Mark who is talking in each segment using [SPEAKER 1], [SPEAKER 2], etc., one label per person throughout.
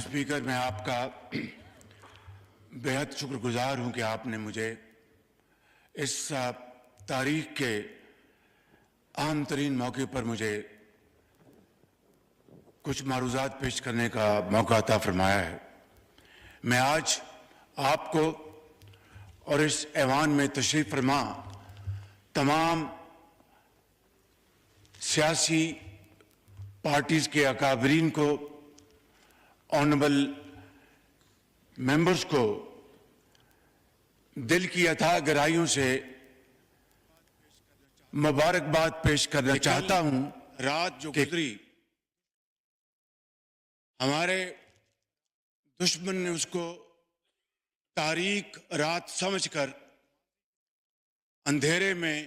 [SPEAKER 1] Speaker, मैं आपका बेहद शुक्रगुजार हूं कि आपने मुझे इस तारीख के अहम तरीन मौके पर मुझे कुछ मारूज़ात पेश करने का मौका अता फरमाया है। मैं आज आपको और इस ऐवान में तशरीफ़ फरमा तमाम सियासी पार्टीज़ के अकाबरीन को, ऑनरेबल मेंबर्स को दिल की अथाह गहराइयों से मुबारकबाद पेश करना चाहता हूं। रात जो गुजरी, हमारे दुश्मन ने उसको तारीक रात समझकर अंधेरे में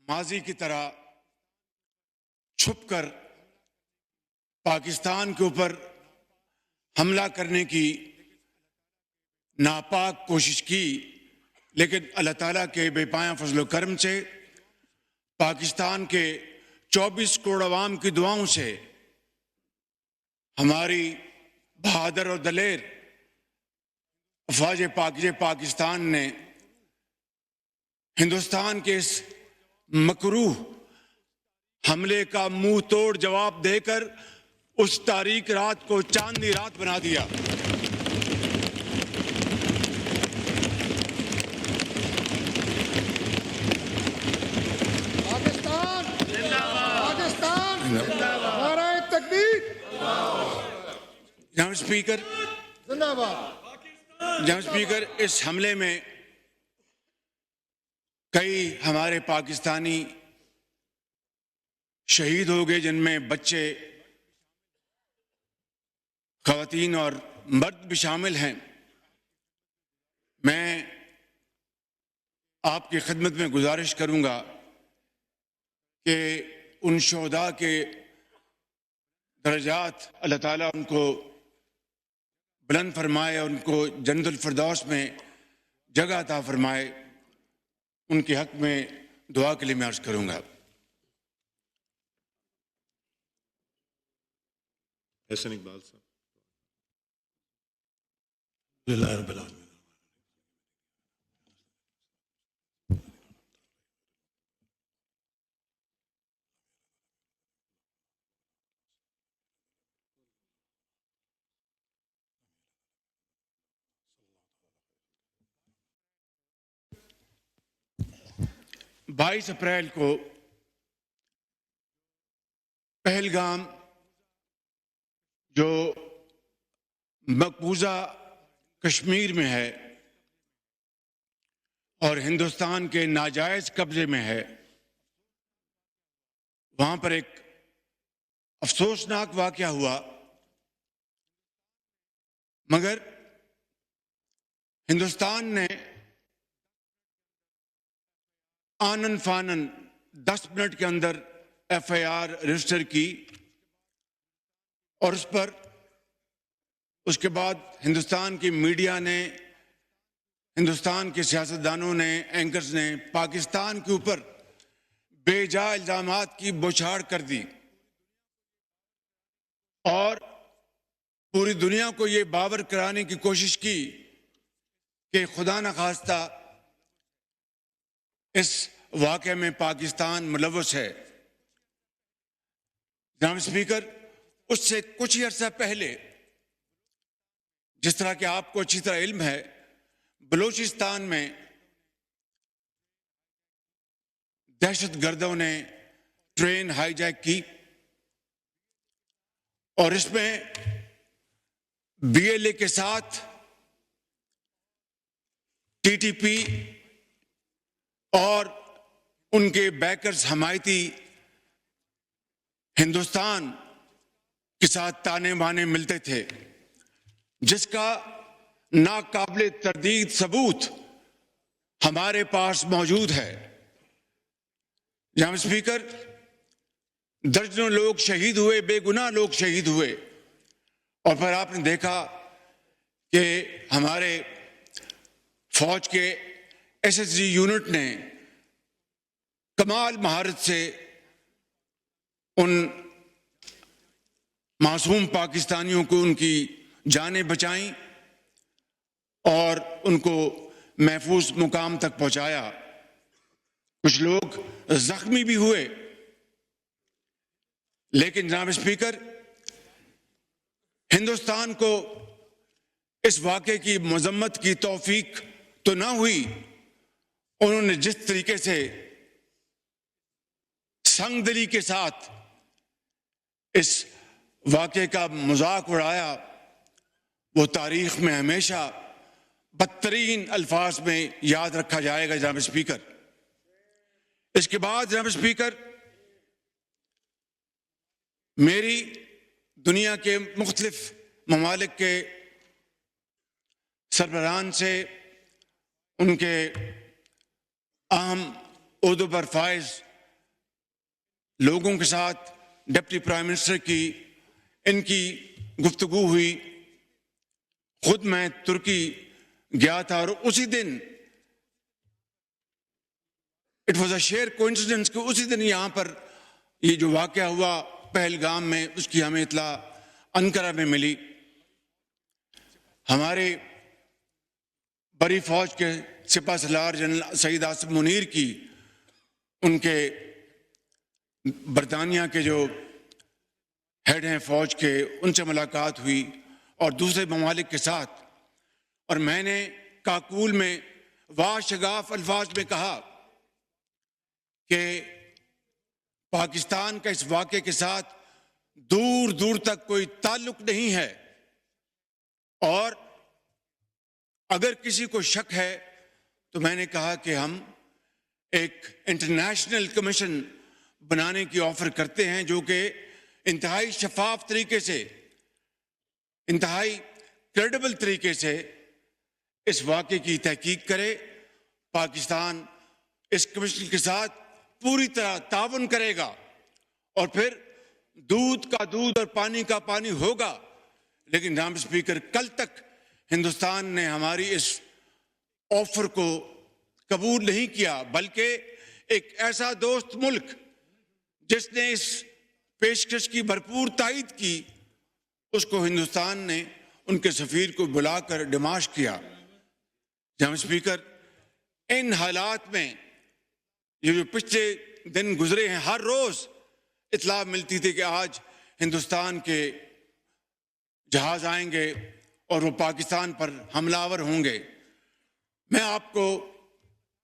[SPEAKER 1] माजी की तरह छुपकर पाकिस्तान के ऊपर हमला करने की नापाक कोशिश की, लेकिन अल्लाह ताला के बेपाया फजल करम से, पाकिस्तान के 24 करोड़ अवाम की दुआओं से हमारी बहादुर और दलेर अफवाज पाकिस्तान ने हिंदुस्तान के इस मकरूह हमले का मुंह तोड़ जवाब देकर उस तारीक रात को चांदनी रात बना दिया।
[SPEAKER 2] पाकिस्तान पाकिस्तान नाराए तकबीर।
[SPEAKER 1] जनाब स्पीकर,
[SPEAKER 2] जिंदाबाद।
[SPEAKER 1] जनाब स्पीकर, इस हमले में कई हमारे पाकिस्तानी शहीद हो गए, जिनमें बच्चे, ख़वातीन और मर्द भी शामिल हैं। मैं आपकी खिदमत में गुजारिश करूंगा कि उन शोहदा के दर्जात अल्लाह ताला उनको बुलंद फरमाए, उनको जन्नतुल फिरदौस में जगह अता फरमाए। उनके हक में दुआ के लिए मैं अर्ज़ करूंगा।
[SPEAKER 3] एहसन इकबाल साहब।
[SPEAKER 1] बाईस अप्रैल को पहलगाम, जो मकबूजा कश्मीर में है और हिंदुस्तान के नाजायज कब्जे में है, वहां पर एक अफसोसनाक वाकया हुआ। मगर हिंदुस्तान ने आनन फानन 10 मिनट के अंदर FIR रजिस्टर की और उस पर उसके बाद हिंदुस्तान की मीडिया ने, हिंदुस्तान के सियासतदानों ने, एंकर्स ने पाकिस्तान के ऊपर बेजा इल्जामात की बौछार कर दी और पूरी दुनिया को ये बावर कराने की कोशिश की कि खुदा न खास्ता इस वाक़े में पाकिस्तान मुलव्वस है। जनाब स्पीकर, उससे कुछ ही अर्सा पहले, जिस तरह कि आपको अच्छी तरह इल्म है, बलूचिस्तान में दहशतगर्दों ने ट्रेन हाईजैक की और इसमें BLA के साथ TTP और उनके बैकर्स हमायती हिंदुस्तान के साथ ताने बाने मिलते थे, जिसका नाकाबिले तरदीद सबूत हमारे पास मौजूद है। जनाब स्पीकर, दर्जनों लोग शहीद हुए, बेगुनाह लोग शहीद हुए और फिर आपने देखा कि हमारे फौज के SSG यूनिट ने कमाल महारत से उन मासूम पाकिस्तानियों को उनकी जानें बचाईं और उनको महफूज मुकाम तक पहुंचाया। कुछ लोग जख्मी भी हुए, लेकिन जनाब स्पीकर, हिंदुस्तान को इस वाक़े की मजम्मत की तौफीक तो ना हुई। उन्होंने जिस तरीके से संगदिली के साथ इस वाक़े का मजाक उड़ाया, वो तारीख में हमेशा बदतरीन अल्फाज में याद रखा जाएगा जनाब स्पीकर। इसके बाद जनाब स्पीकर, मेरी दुनिया के मुख्तलिफ ममालिक के सरबराहान से, उनके अहम ओहदों पर फाइज लोगों के साथ, डिप्टी प्राइम मिनिस्टर की इनकी गुफ्तगू हुई। खुद मैं तुर्की गया था और उसी दिन it was a share coincidence कि उसी दिन यहाँ पर ये जो वाक़या हुआ पहलगाम में, उसकी हमें इतला अंकारा में मिली। हमारे बड़ी फौज के सिपा सलार जनरल सईद आसिफ मुनीर की उनके बरतानिया के जो हेड हैं फौज के, उनसे मुलाकात हुई और दूसरे ममालिक के साथ, और मैंने काकूल में वाशगाफ अल्फाज में कहा कि पाकिस्तान का इस वाक़े के साथ दूर दूर तक कोई ताल्लुक नहीं है, और अगर किसी को शक है तो मैंने कहा कि हम एक इंटरनेशनल कमीशन बनाने की ऑफर करते हैं जो कि इंतहाई शफाफ तरीके से, इंतहाई क्रेडिबल तरीके से इस वाक़े की तहकीक करे। पाकिस्तान इस कमीशन के साथ पूरी तरह तावन करेगा और फिर दूध का दूध और पानी का पानी होगा। लेकिन जनाब स्पीकर, कल तक हिंदुस्तान ने हमारी इस ऑफर को कबूल नहीं किया, बल्कि एक ऐसा दोस्त मुल्क जिसने इस पेशकश की भरपूर तायद की, उसको हिंदुस्तान ने उनके सफीर को बुलाकर डिमाश किया। जनाब स्पीकर, इन हालात में ये जो पिछले दिन गुजरे हैं, हर रोज इतला मिलती थी कि आज हिंदुस्तान के जहाज आएंगे और वो पाकिस्तान पर हमलावर होंगे। मैं आपको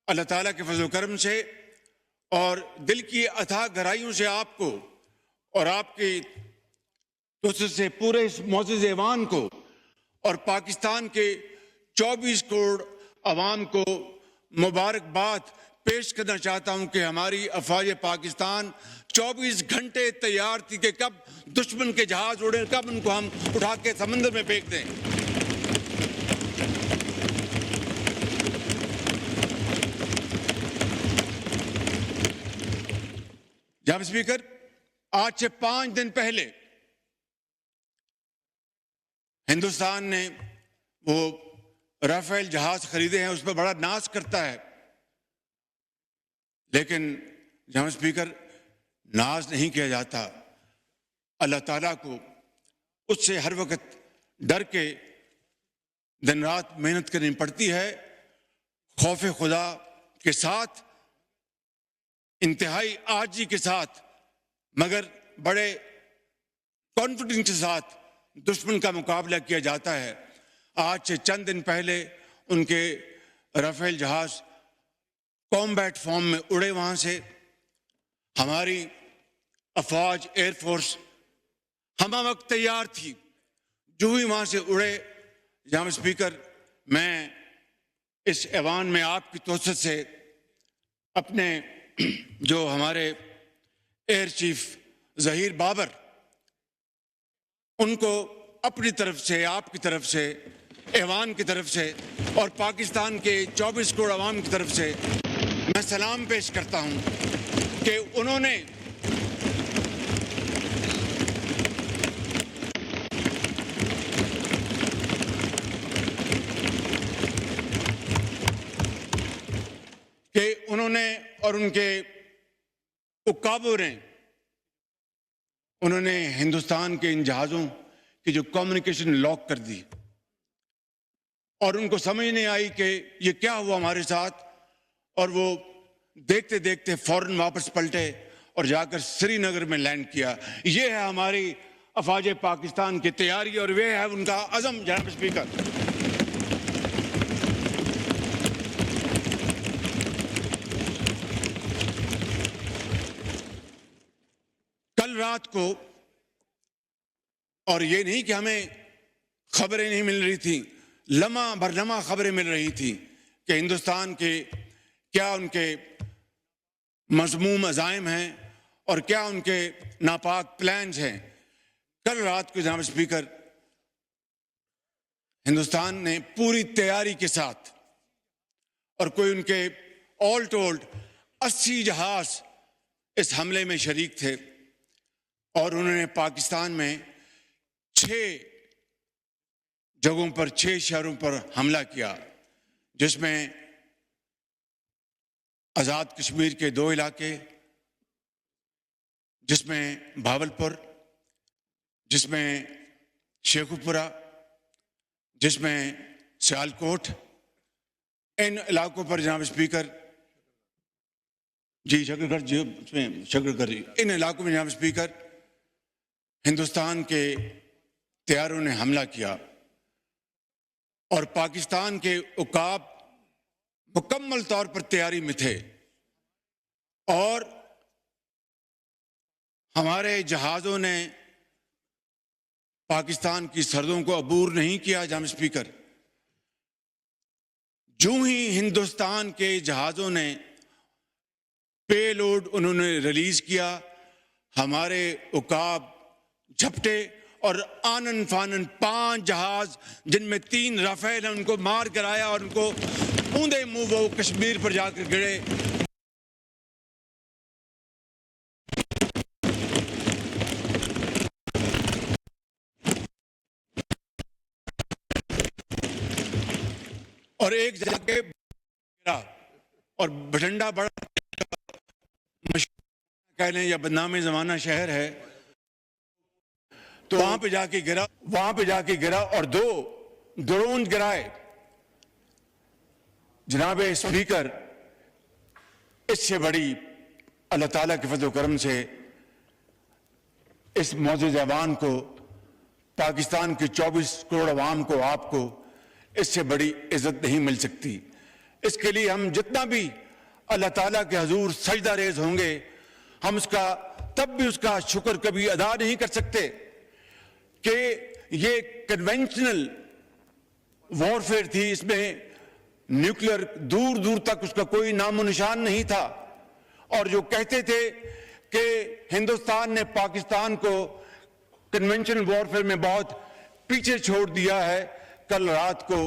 [SPEAKER 1] अल्लाह ताला के फजल करम से और दिल की अथाह गहराइयों से आपको और आपकी तोसत से पूरे इस मोअज़्ज़ज़ ऐवान को और पाकिस्तान के 24 करोड़ अवाम को मुबारकबाद पेश करना चाहता हूं कि हमारी अफवाज पाकिस्तान 24 घंटे तैयार थी कि कब दुश्मन के जहाज उड़े, कब उनको हम उठा के समंदर में फेंक दें। जनाब स्पीकर, आज से 5 दिन पहले हिंदुस्तान ने वो राफेल जहाज खरीदे हैं, उस पर बड़ा नाज करता है, लेकिन जनाब स्पीकर, नाज नहीं किया जाता। अल्लाह ताला को उससे हर वक्त डर के दिन रात मेहनत करनी पड़ती है, खौफ खुदा के साथ, इंतहाई आजी के साथ, मगर बड़े कॉन्फिडेंस के साथ दुश्मन का मुकाबला किया जाता है। आज से चंद दिन पहले उनके राफेल जहाज कॉम्बैट फॉर्म में उड़े, वहां से हमारी अफवाज एयरफोर्स हम वक्त तैयार थी। जो ही वहां से उड़े, जनाब स्पीकर, मैं इस ऐवान में आपकी तोसत से अपने जो हमारे एयर चीफ जहीर बाबर, उनको अपनी तरफ से, आपकी तरफ से, ऐवान की तरफ से और पाकिस्तान के 24 करोड़ अवाम की तरफ से मैं सलाम पेश करता हूं कि उन्होंने और उनके उकाबों ने उन्होंने हिंदुस्तान के इन जहाज़ों की जो कम्युनिकेशन लॉक कर दी और उनको समझ नहीं आई कि ये क्या हुआ हमारे साथ, और वो देखते देखते फौरन वापस पलटे और जाकर श्रीनगर में लैंड किया। ये है हमारी अफवाज पाकिस्तान की तैयारी और वे है उनका अज़म। जनाब स्पीकर, कल रात को, और ये नहीं कि हमें खबरें नहीं मिल रही थी, लम्हा भर लम्हा खबरें मिल रही थी कि हिंदुस्तान के क्या उनके मज़मूम अज़ाइम हैं और क्या उनके नापाक प्लान्स हैं। कल रात को जनाब स्पीकर, हिंदुस्तान ने पूरी तैयारी के साथ, और कोई उनके ऑल टोल्ड 80 जहाज इस हमले में शरीक थे, और उन्होंने पाकिस्तान में 6 जगहों पर, 6 शहरों पर हमला किया, जिसमें आज़ाद कश्मीर के 2 इलाके, जिसमें भावलपुर, जिसमें शेखुपुरा, जिसमें सियालकोट। इन इलाकों पर जनाब स्पीकर जी, शकरगढ़ जी, शकरगढ़, इन इलाकों में जनाब स्पीकर हिंदुस्तान के तैयारों ने हमला किया और पाकिस्तान के उकाब मुकम्मल तौर पर तैयारी में थे, और हमारे जहाज़ों ने पाकिस्तान की सरहदों को अबूर नहीं किया। जनाब स्पीकर, जो ही हिंदुस्तान के जहाज़ों ने पेलोड उन्होंने रिलीज किया, हमारे उकाब झपटे और आनन फानन 5 जहाज, जिनमें 3 राफेल हैं, उनको मार कराया और उनको ऊंधे मुंह वो कश्मीर पर जाकर गिरे। और एक जगह गिरा और बठंडा बड़ा कह लें या बदनामी जमाना शहर है, तो वहां पे जाके गिरा और 2 ड्रोन गिराए। जनाब स्पीकर, इससे बड़ी अल्लाह ताला के फजल करम से इस मौजूद ऐवान को, पाकिस्तान के 24 करोड़ अवाम को, आपको इससे बड़ी इज्जत नहीं मिल सकती। इसके लिए हम जितना भी अल्लाह ताला के हजूर सजदा रेज होंगे, हम उसका तब भी उसका शुक्र कभी अदा नहीं कर सकते कि ये कन्वेंशनल वॉरफेयर थी, इसमें न्यूक्लियर दूर दूर तक उसका कोई नामो निशान नहीं था। और जो कहते थे कि हिंदुस्तान ने पाकिस्तान को कन्वेंशनल वॉरफेयर में बहुत पीछे छोड़ दिया है, कल रात को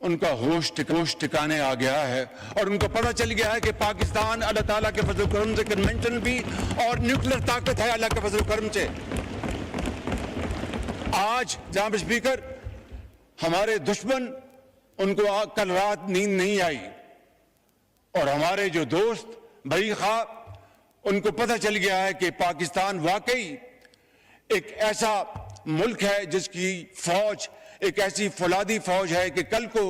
[SPEAKER 1] उनका होश ठिकाने आ गया है और उनको पता चल गया है कि पाकिस्तान अल्लाह ताला के फजल करम से कन्वेंशनल भी और न्यूक्लियर ताकत है अल्लाह के फजल करम से। आज जनाब स्पीकर, हमारे दुश्मन, उनको कल रात नींद नहीं आई, और हमारे जो दोस्त भई खा, उनको पता चल गया है कि पाकिस्तान वाकई एक ऐसा मुल्क है जिसकी फौज एक ऐसी फौलादी फौज है कि कल को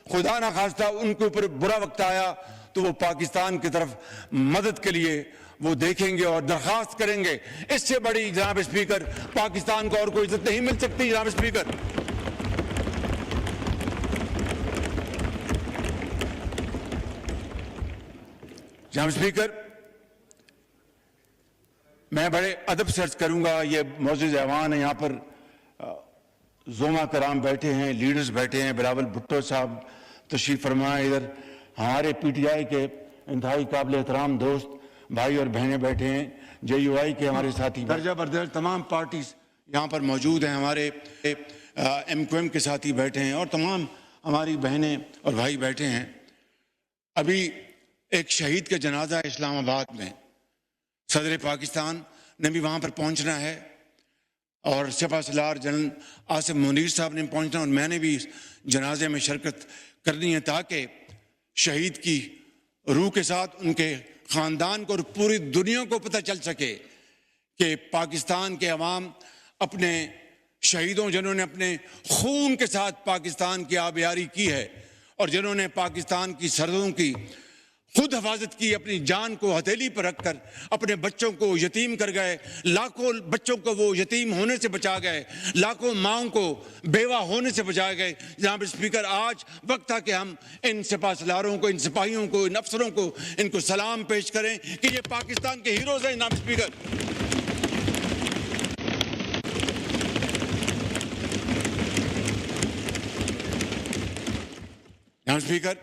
[SPEAKER 1] खुदा ना खास्ता उनके ऊपर बुरा वक्त आया तो वो पाकिस्तान की तरफ मदद के लिए वो देखेंगे और दरखास्त करेंगे। इससे बड़ी जनाब स्पीकर पाकिस्तान को और कोई इज्जत नहीं मिल सकती। जनाब स्पीकर, जनाब स्पीकर, मैं बड़े अदब से अर्ज करूंगा, ये मौजूद ऐवान है, यहाँ पर ज़ोमा कराम बैठे हैं, लीडर्स बैठे हैं, बिलावल भुट्टो साहब तशरीफ फरमाए, इधर हमारे पीटीआई के इंतहाई काबिल एहतराम दोस्त भाई और बहनें बैठे हैं, JUI के हमारे साथी दर्जा बरदर तमाम पार्टीज यहाँ पर मौजूद हैं, हमारे MQM के साथी बैठे हैं और तमाम हमारी बहनें और भाई बैठे हैं। अभी एक शहीद का जनाजा है इस्लामाबाद में, सदर पाकिस्तान ने भी वहाँ पर पहुँचना है और सपा सलार जनरल आसिफ मुनीर साहब ने पहुँचना और मैंने भी इस जनाजे में शिरकत करनी है ताकि शहीद की रूह के साथ उनके ख़ानदान को और पूरी दुनिया को पता चल सके कि पाकिस्तान के अवाम अपने शहीदों, जिन्होंने अपने खून के साथ पाकिस्तान की आबियारी की है और जिन्होंने पाकिस्तान की सरहदों की खुद हिफाजत की, अपनी जान को हथेली पर रखकर अपने बच्चों को यतीम कर गए, लाखों बच्चों को वो यतीम होने से बचा गए, लाखों माओं को बेवा होने से बचाए गए। जनाब स्पीकर, आज वक्त था कि हम इन सिपाहसलारों को, इन सिपाहियों को, इन अफसरों को, इनको सलाम पेश करें कि ये पाकिस्तान के हीरोज हैं। जनाब स्पीकर, जनाब स्पीकर,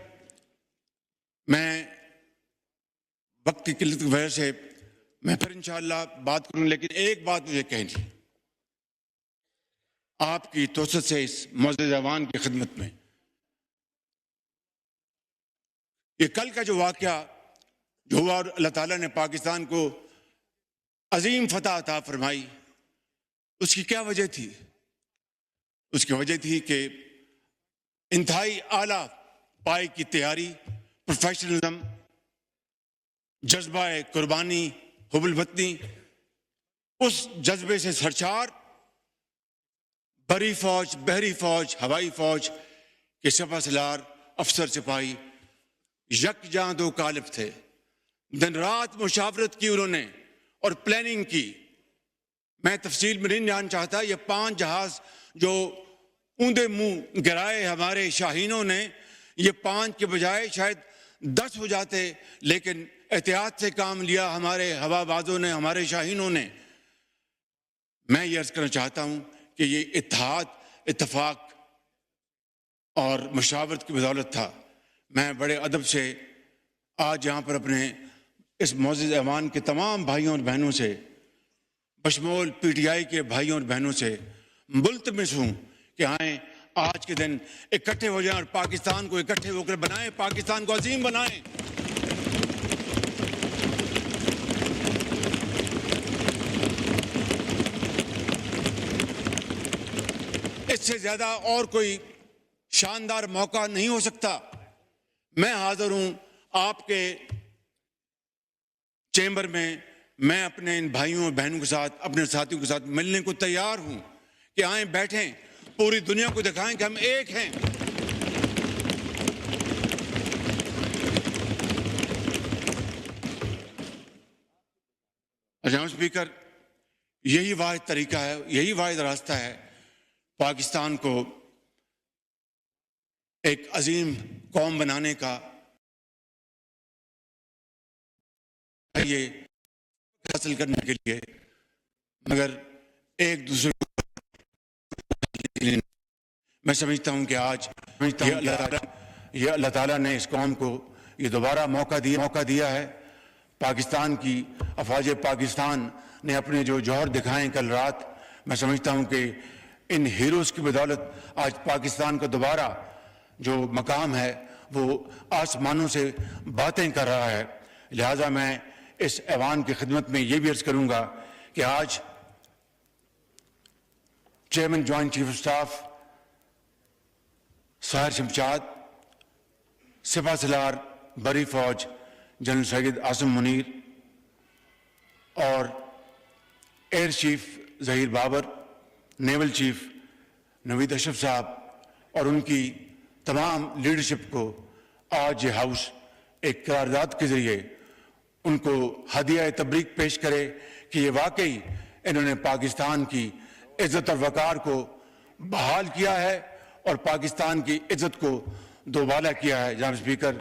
[SPEAKER 1] मैं वक्त की किल्लत की वजह से मैं फिर इंशाअल्लाह बात करूंगा, लेकिन एक बात मुझे कहनी है आपकी तोसत से इस मुअज़्ज़ज़ ऐवान की खिदमत में। ये कल का जो वाक़या जो हुआ और अल्लाह ताला ने पाकिस्तान को अजीम फतह अता फरमाई, उसकी क्या वजह थी? उसकी वजह थी कि इंतहाई आला पाए की तैयारी, प्रोफेशनलिज्म, जज्बा कुर्बानी, हुब्बुल वतनी, उस जज्बे से सरचार बरी फौज, बहरी फौज, हवाई फौज के सिपहसालार, अफसर सिपाही यकजां दो कालिब थे। दिन रात मुशावरत की उन्होंने और प्लानिंग की। मैं तफसील में नहीं जाना चाहता। ये 5 जहाज जो ऊंधे मुंह गिराए हमारे शाहीनों ने, ये 5 के बजाय शायद 10 हो जाते, लेकिन एहतियात से काम लिया हमारे हवाबाजों ने, हमारे शाहीनों ने। मैं ये अर्ज करना चाहता हूं कि ये इत्तेहाद, इत्तफाक और मुशावरत की बदौलत था। मैं बड़े अदब से आज यहाँ पर अपने इस मुअज़्ज़ज़ ऐवान के तमाम भाइयों और बहनों से, बशमूल PTI के भाइयों और बहनों से मुल्तमिस हूँ कि आए आज के दिन इकट्ठे हो जाएं और पाकिस्तान को इकट्ठे होकर बनाएं, पाकिस्तान को अजीम बनाएं। इससे ज्यादा और कोई शानदार मौका नहीं हो सकता। मैं हाजिर हूं आपके चैम्बर में। मैं अपने इन भाइयों और बहनों के साथ, अपने साथियों के साथ मिलने को तैयार हूं कि आए बैठें, पूरी दुनिया को दिखाएं कि हम एक हैं। जनाब स्पीकर, यही वाहिद तरीका है, यही वाहिद रास्ता है पाकिस्तान को एक अजीम कौम बनाने का। ये हासिल करने के लिए, मगर एक दूसरे को मैं समझता हूं कि आज ये अल्लाह ताला ने इस कौम को ये दोबारा मौका दिया है। पाकिस्तान की अफवाज पाकिस्तान ने अपने जो जौहर दिखाए कल रात, मैं समझता हूं कि इन हीरोज की बदौलत आज पाकिस्तान का दोबारा जो मकाम है वो आसमानों से बातें कर रहा है। लिहाजा मैं इस ऐवान की खिदमत में ये भी अर्ज करूंगा कि आज chairman joint chief of staff Sahir Shamshad, सिपहसालार बरी फौज जनरल सैयद आसिम मुनीर और air chief Zaheer Babar, naval chief Naveed Ashraf साहब और उनकी तमाम लीडरशिप को आज ये हाउस एक करारदाद के जरिए उनको हदिया तबरीक पेश करे कि ये वाकई इन्होंने पाकिस्तान की इज्जत और वकार को बहाल किया है और पाकिस्तान की इज्जत को दोबाला किया है। जनाब स्पीकर,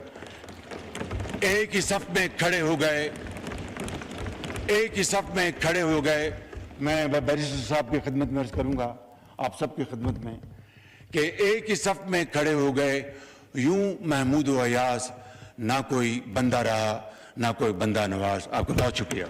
[SPEAKER 1] एक ही सफ में खड़े हो गए, एक ही सफ में खड़े हो गए। मैं बैरिस्टर साहब की खिदमत में अर्ज करूंगा, आप सबकी खिदमत में, कि एक ही सफ में खड़े हो गए यूं महमूद व अयाज, ना कोई बंदा रहा ना कोई बंदा नवाज। आपका बहुत शुक्रिया।